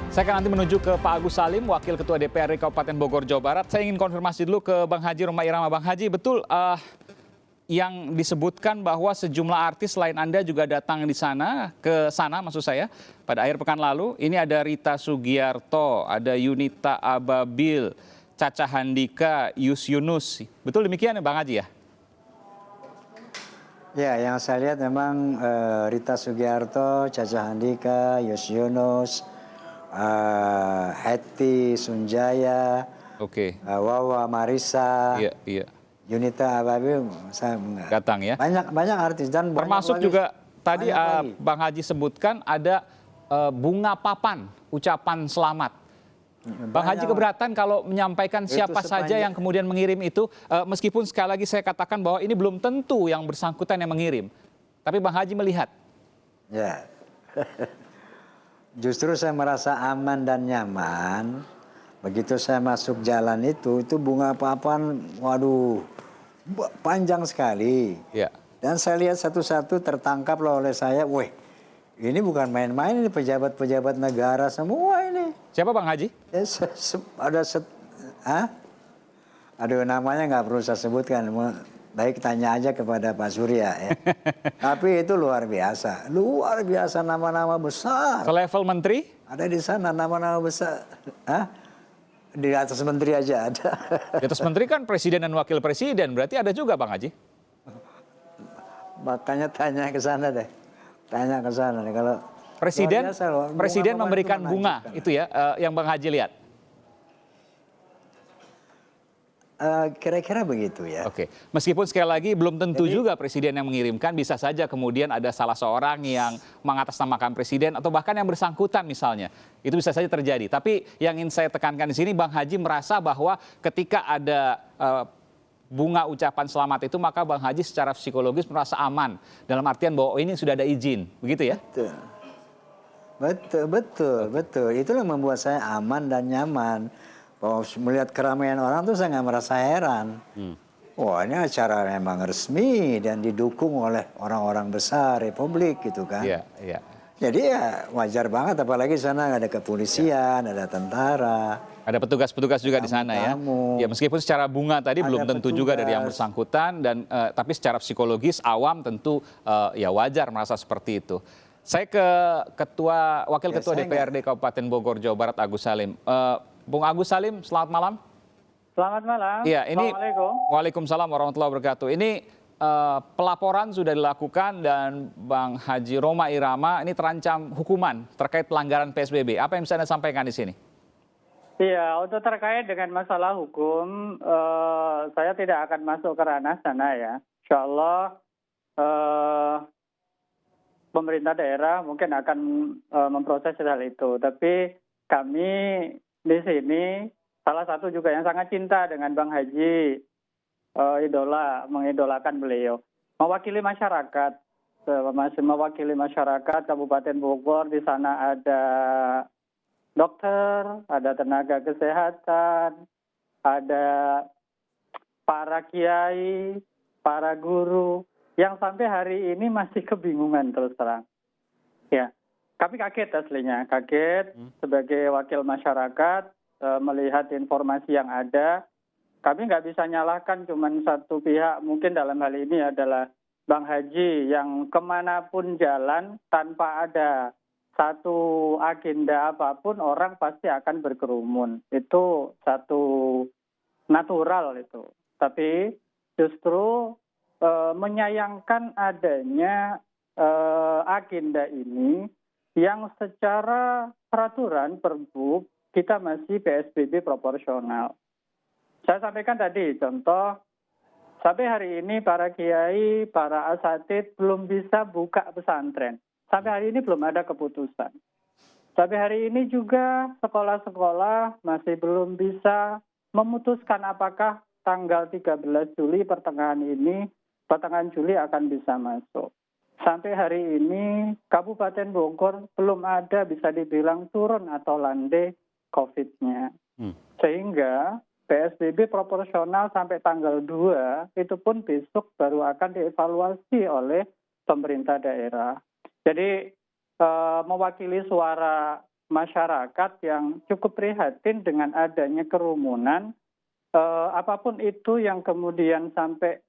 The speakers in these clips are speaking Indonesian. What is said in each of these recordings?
Saya akan nanti menuju ke Pak Agus Salim, Wakil Ketua DPRD Kabupaten Bogor, Jawa Barat. Saya ingin konfirmasi dulu ke Bang Haji Rhoma Irama. Bang Haji, betul yang disebutkan bahwa sejumlah artis selain Anda juga datang di sana, ke sana maksud saya, pada akhir pekan lalu. Ini ada Rita Sugiarto, ada Yunita Ababil, Caca Handika, Yus Yunus. Betul demikian ya Bang Haji ya? Ya, yang saya lihat memang Rita Sugiarto, Caca Handika, Yus Yunus, Hetty Sunjaya, Wawa Marisa, iya. Yunita Ababil, saya datang ya. Banyak artis dan termasuk juga tadi Bang Haji sebutkan ada bunga papan, ucapan selamat. Bang Haji keberatan kalau menyampaikan siapa saja yang kemudian mengirim itu, meskipun sekali lagi saya katakan bahwa ini belum tentu yang bersangkutan yang mengirim. Tapi Bang Haji melihat. Ya, justru saya merasa aman dan nyaman. Begitu saya masuk jalan itu bunga papan, waduh, panjang sekali. Ya. Dan saya lihat satu-satu tertangkap oleh saya, weh, ini bukan main-main, ini pejabat-pejabat negara semua ini. Siapa Bang Haji? Ya, aduh, namanya nggak perlu saya sebutkan. Baik tanya aja kepada Pak Surya ya. Tapi itu luar biasa nama-nama besar. Selevel menteri? Ada di sana nama-nama besar. Di atas menteri aja ada. Di atas menteri kan presiden dan wakil presiden, berarti ada juga Bang Haji? Makanya tanya ke sana deh. Tanya ke sana nih kalau presiden memberikan bunga itu ya yang Bang Haji lihat. Kira-kira begitu ya. Oke, meskipun sekali lagi belum tentu juga presiden yang mengirimkan, bisa saja kemudian ada salah seorang yang mengatasnamakan presiden atau bahkan yang bersangkutan misalnya. Itu bisa saja terjadi. Tapi yang ingin saya tekankan di sini, Bang Haji merasa bahwa ketika ada bunga ucapan selamat itu, maka Bang Haji secara psikologis merasa aman. Dalam artian bahwa ini sudah ada izin, begitu ya? Betul. Itulah yang membuat saya aman dan nyaman. Bahwa melihat keramaian orang tuh saya nggak merasa heran. Wah, ini acara memang resmi dan didukung oleh orang-orang besar Republik gitu kan. Iya. Jadi ya wajar banget, apalagi di sana ada kepolisian, ada tentara. Ada petugas-petugas juga di sana ya. Ya meskipun secara bunga tadi belum tentu juga dari yang bersangkutan, dan tapi secara psikologis awam tentu ya wajar merasa seperti itu. Saya ke Wakil Ketua DPRD Kabupaten Bogor, Jawa Barat, Agus Salim. Bung Agus Salim, selamat malam. Selamat malam. Iya, ini Assalamualaikum. Waalaikumsalam warahmatullahi wabarakatuh. Ini pelaporan sudah dilakukan dan Bang Haji Rhoma Irama ini terancam hukuman terkait pelanggaran PSBB. Apa yang bisa Anda sampaikan di sini? Iya, untuk terkait dengan masalah hukum, saya tidak akan masuk ke ranah sana ya. Insya Allah pemerintah daerah mungkin akan memproses hal itu. Tapi kami di sini salah satu juga yang sangat cinta dengan Bang Haji, mengidolakan beliau. Mewakili masyarakat Kabupaten Bogor, di sana ada dokter, ada tenaga kesehatan, ada para kiai, para guru, yang sampai hari ini masih kebingungan terus terang. Ya. Kami kaget aslinya, sebagai wakil masyarakat melihat informasi yang ada. Kami nggak bisa nyalahkan cuma satu pihak, mungkin dalam hal ini adalah Bang Haji yang kemanapun jalan tanpa ada satu agenda apapun orang pasti akan berkerumun. Itu satu natural itu. Tapi justru menyayangkan adanya agenda ini yang secara peraturan Pergub kita masih PSBB proporsional. Saya sampaikan tadi contoh, sampai hari ini para kiai, para asatid belum bisa buka pesantren. Sampai hari ini belum ada keputusan. Sampai hari ini juga sekolah-sekolah masih belum bisa memutuskan apakah tanggal 13 Juli pertengahan Juli akan bisa masuk. Sampai hari ini Kabupaten Bogor belum ada bisa dibilang turun atau landai COVID-nya. Sehingga PSBB proporsional sampai tanggal 2 itu pun besok baru akan dievaluasi oleh pemerintah daerah. Jadi mewakili suara masyarakat yang cukup prihatin dengan adanya kerumunan, apapun itu yang kemudian sampai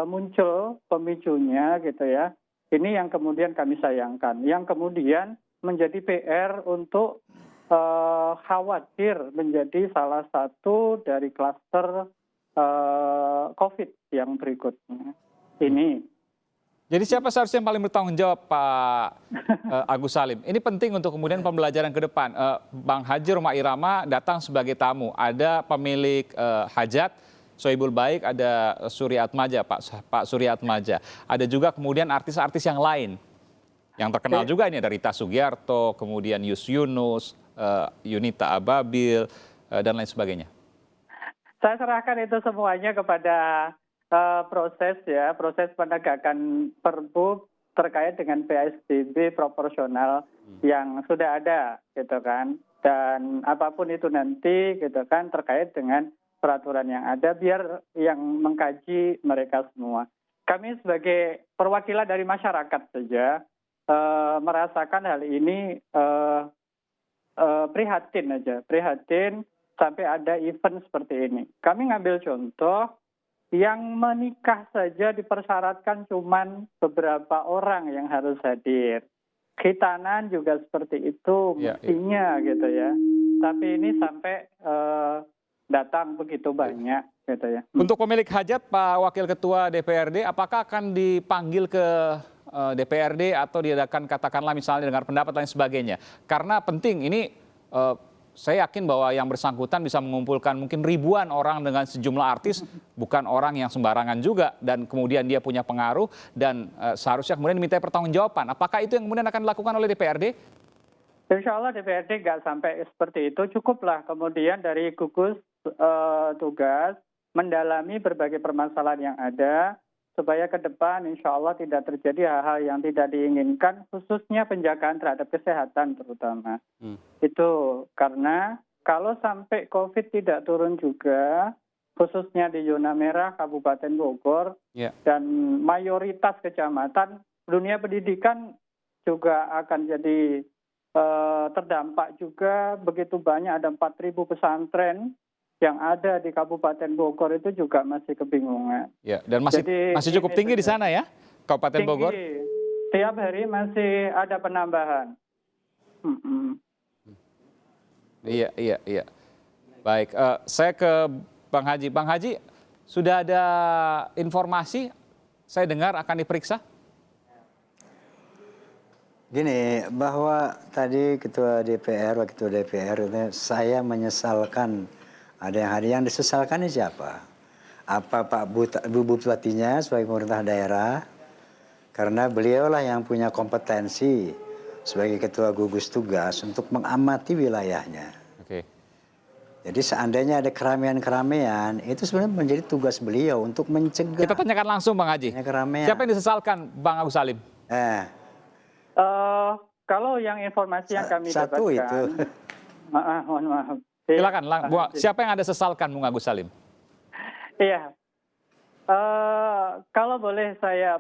muncul pemicunya gitu ya. Ini yang kemudian kami sayangkan, yang kemudian menjadi PR untuk khawatir menjadi salah satu dari klaster COVID yang berikutnya. Ini. Jadi siapa seharusnya yang paling bertanggung jawab, Pak Agus Salim? Ini penting untuk kemudian pembelajaran ke depan. Bang Haji Rhoma Irama datang sebagai tamu. Ada pemilik hajat, Sohibul Baik, ada Surya Atmaja, Pak Surya Atmaja. Ada juga kemudian artis-artis yang lain. Yang terkenal juga ini ada Rita Sugiarto, kemudian Yus Yunus, Yunita Ababil, dan lain sebagainya. Saya serahkan itu semuanya kepada proses penegakan Perbu terkait dengan PSBB proporsional yang sudah ada gitu kan, dan apapun itu nanti gitu kan terkait dengan peraturan yang ada, biar yang mengkaji mereka semua. Kami sebagai perwakilan dari masyarakat saja merasakan hal ini prihatin sampai ada event seperti ini. Kami ngambil contoh yang menikah saja dipersyaratkan cuman beberapa orang yang harus hadir. Khitanan juga seperti itu mestinya gitu ya. Tapi ini sampai datang begitu banyak gitu ya. Untuk pemilik hajat, Pak Wakil Ketua DPRD, apakah akan dipanggil ke DPRD atau diadakan katakanlah misalnya dengar pendapat lain sebagainya? Karena penting ini. Saya yakin bahwa yang bersangkutan bisa mengumpulkan mungkin ribuan orang dengan sejumlah artis, bukan orang yang sembarangan juga, dan kemudian dia punya pengaruh dan seharusnya kemudian diminta pertanggungjawaban. Apakah itu yang kemudian akan dilakukan oleh DPRD? Insya Allah DPRD nggak sampai seperti itu, cukuplah kemudian dari gugus tugas mendalami berbagai permasalahan yang ada, supaya ke depan insya Allah tidak terjadi hal-hal yang tidak diinginkan, khususnya penjagaan terhadap kesehatan terutama. Itu karena kalau sampai COVID tidak turun juga, khususnya di zona merah Kabupaten Bogor dan mayoritas kecamatan, dunia pendidikan juga akan jadi terdampak juga. Begitu banyak, ada 4.000 pesantren yang ada di Kabupaten Bogor itu juga masih kebingungan. Ya, dan masih cukup tinggi di sana ya, Kabupaten Bogor? Tiap hari masih ada penambahan. Iya. Baik, saya ke Bang Haji. Bang Haji, sudah ada informasi, saya dengar akan diperiksa? Gini, bahwa tadi Ketua DPR, Wakil Ketua DPR, saya menyesalkan. Ada yang disesalkan ini siapa? Apa Pak Bu Bupatinya sebagai pemerintah daerah? Karena beliaulah yang punya kompetensi sebagai ketua gugus tugas untuk mengamati wilayahnya. Oke. Jadi seandainya ada keramaian-keramaian, itu sebenarnya menjadi tugas beliau untuk mencegah. Kita tanyakan langsung Bang Haji. Siapa yang disesalkan Bang Agus Salim? Kalau yang informasi yang kami dapatkan. Satu itu. Mohon maaf. Silakan, siapa yang Anda sesalkan, Bung Agus Salim? Iya, kalau boleh saya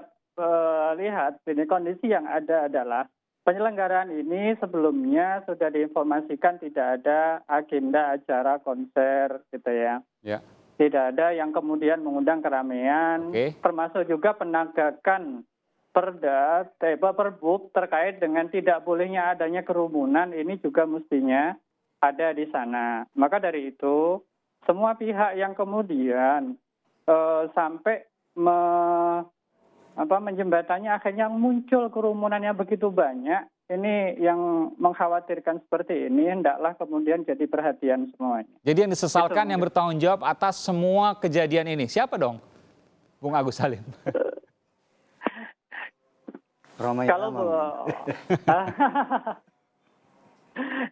lihat, ini kondisi yang ada adalah penyelenggaraan ini sebelumnya sudah diinformasikan tidak ada agenda acara konser, gitu ya. Tidak ada yang kemudian mengundang keramaian, termasuk juga penegakan Perbup terkait dengan tidak bolehnya adanya kerumunan, ini juga mestinya ada di sana. Maka dari itu, semua pihak yang kemudian sampai menjembatanya akhirnya muncul kerumunan yang begitu banyak, ini yang mengkhawatirkan seperti ini, hendaklah kemudian jadi perhatian semuanya. Jadi yang disesalkan yang bertanggung jawab atas semua kejadian ini, siapa dong? Bung Agus Salim. Kalau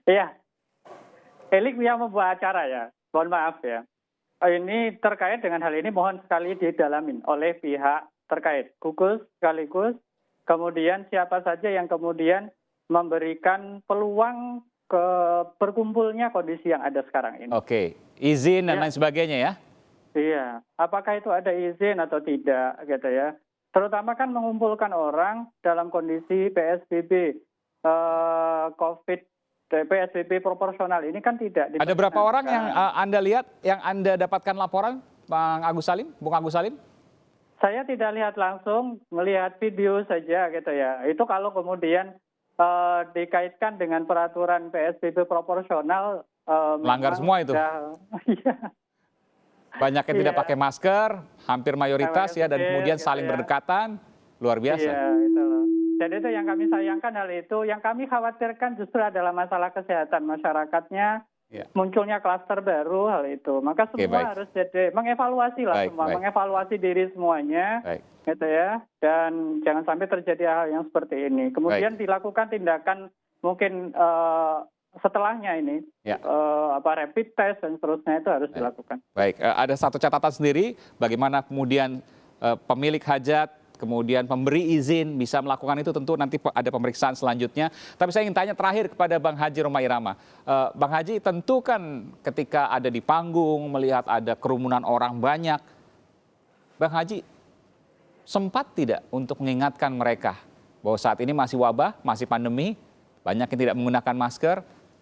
iya. Elik yang membuat acara ya, mohon maaf ya. Ini terkait dengan hal ini mohon sekali didalamin oleh pihak terkait, gugus sekaligus, kemudian siapa saja yang kemudian memberikan peluang ke berkumpulnya kondisi yang ada sekarang ini. Oke, izin dan lain sebagainya ya? Iya, apakah itu ada izin atau tidak gitu ya. Terutama kan mengumpulkan orang dalam kondisi PSBB, COVID PSBB proporsional ini kan tidak. Ada berapa orang yang Anda lihat, yang Anda dapatkan laporan, Bung Agus Salim? Saya tidak lihat langsung, melihat video saja gitu ya. Itu kalau kemudian dikaitkan dengan peraturan PSBB proporsional. Melanggar semua itu? Iya. Banyak yang tidak pakai masker, hampir mayoritas ya, dan kemudian saling berdekatan, luar biasa. Iya, itu loh. Jadi itu yang kami sayangkan hal itu. Yang kami khawatirkan justru adalah masalah kesehatan masyarakatnya, munculnya klaster baru hal itu. Maka semua harus jadi mengevaluasi lah semua, mengevaluasi diri semuanya, gitu ya. Dan jangan sampai terjadi hal yang seperti ini. Kemudian dilakukan tindakan mungkin setelahnya ini, rapid test dan seterusnya itu harus dilakukan. Baik, ada satu catatan sendiri, bagaimana kemudian pemilik hajat, kemudian pemberi izin bisa melakukan itu, tentu nanti ada pemeriksaan selanjutnya. Tapi saya ingin tanya terakhir kepada Bang Haji Rhoma Irama. Bang Haji, tentu kan ketika ada di panggung, melihat ada kerumunan orang banyak, Bang Haji sempat tidak untuk mengingatkan mereka bahwa saat ini masih wabah, masih pandemi, banyak yang tidak menggunakan masker,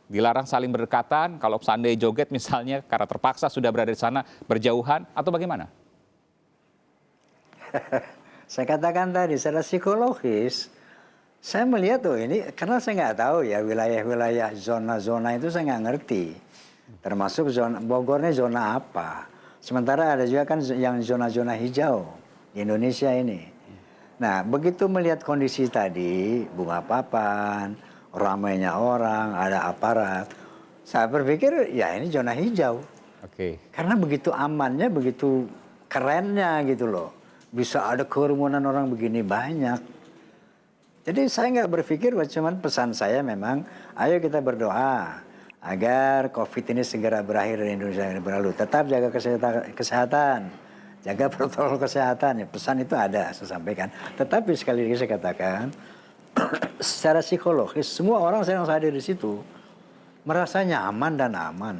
dilarang saling berdekatan, kalau seandainya joget misalnya karena terpaksa sudah berada di sana berjauhan, atau bagaimana? Saya katakan tadi secara psikologis, saya melihat ini karena saya nggak tahu ya wilayah-wilayah zona-zona itu saya nggak ngerti. Termasuk zona Bogor ini zona apa. Sementara ada juga kan yang zona-zona hijau di Indonesia ini. Nah begitu melihat kondisi tadi, bunga papan, ramainya orang, ada aparat, saya berpikir ya ini zona hijau. Karena begitu amannya, begitu kerennya gitu loh. Bisa ada kerumunan orang begini banyak. Jadi saya nggak berpikir, cuman pesan saya memang, ayo kita berdoa agar COVID ini segera berakhir di Indonesia ini berlalu. Tetap jaga kesehatan, jaga protokol kesehatan. Ya, pesan itu ada, saya sampaikan. Tetapi sekali lagi saya katakan, secara psikologis semua orang yang hadir di situ merasa nyaman dan aman.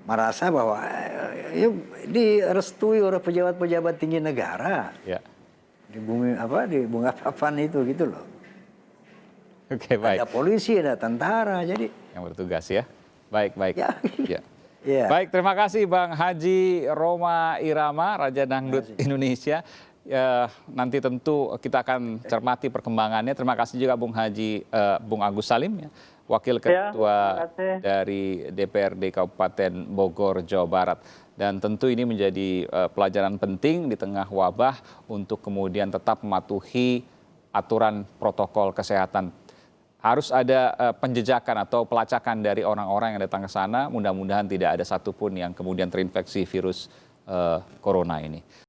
Merasa bahwa direstui oleh pejabat-pejabat tinggi negara. Di bumi di bunga papan itu gitu loh. Baik. Ada polisi, ada tentara, jadi yang bertugas ya. Baik. Ya. Baik, terima kasih Bang Haji Rhoma Irama, Raja Dangdut Indonesia. Nanti tentu kita akan cermati perkembangannya. Terima kasih juga Bung Agus Salim ya, Wakil Ketua dari DPRD Kabupaten Bogor, Jawa Barat. Dan tentu ini menjadi pelajaran penting di tengah wabah untuk kemudian tetap mematuhi aturan protokol kesehatan. Harus ada penjejakan atau pelacakan dari orang-orang yang datang ke sana. Mudah-mudahan tidak ada satupun yang kemudian terinfeksi virus corona ini.